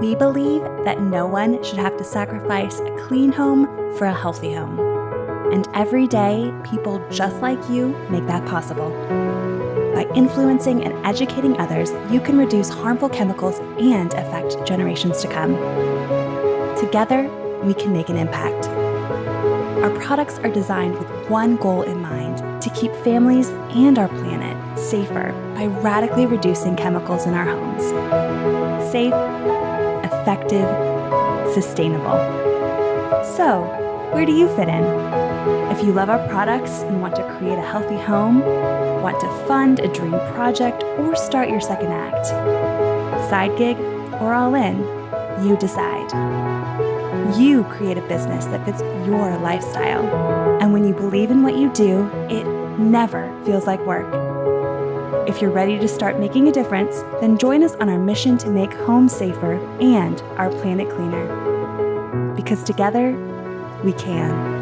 We believe that no one should have to sacrifice a clean home for a healthy home. And every day, people just like you make that possible. By influencing and educating others, you can reduce harmful chemicals and affect generations to come. Together, we can make an impact. Our products are designed with one goal in mind: to keep families and our planet safer by radically reducing chemicals in our homes. Safe, effective, sustainable. So, where do you fit in? If you love our products and want to create a healthy home, want to fund a dream project, or start your second act, side gig or all in, you decide. You create a business that fits your lifestyle. And when you believe in what you do, it never feels like work. If you're ready to start making a difference, then join us on our mission to make homes safer and our planet cleaner. Because together, we can.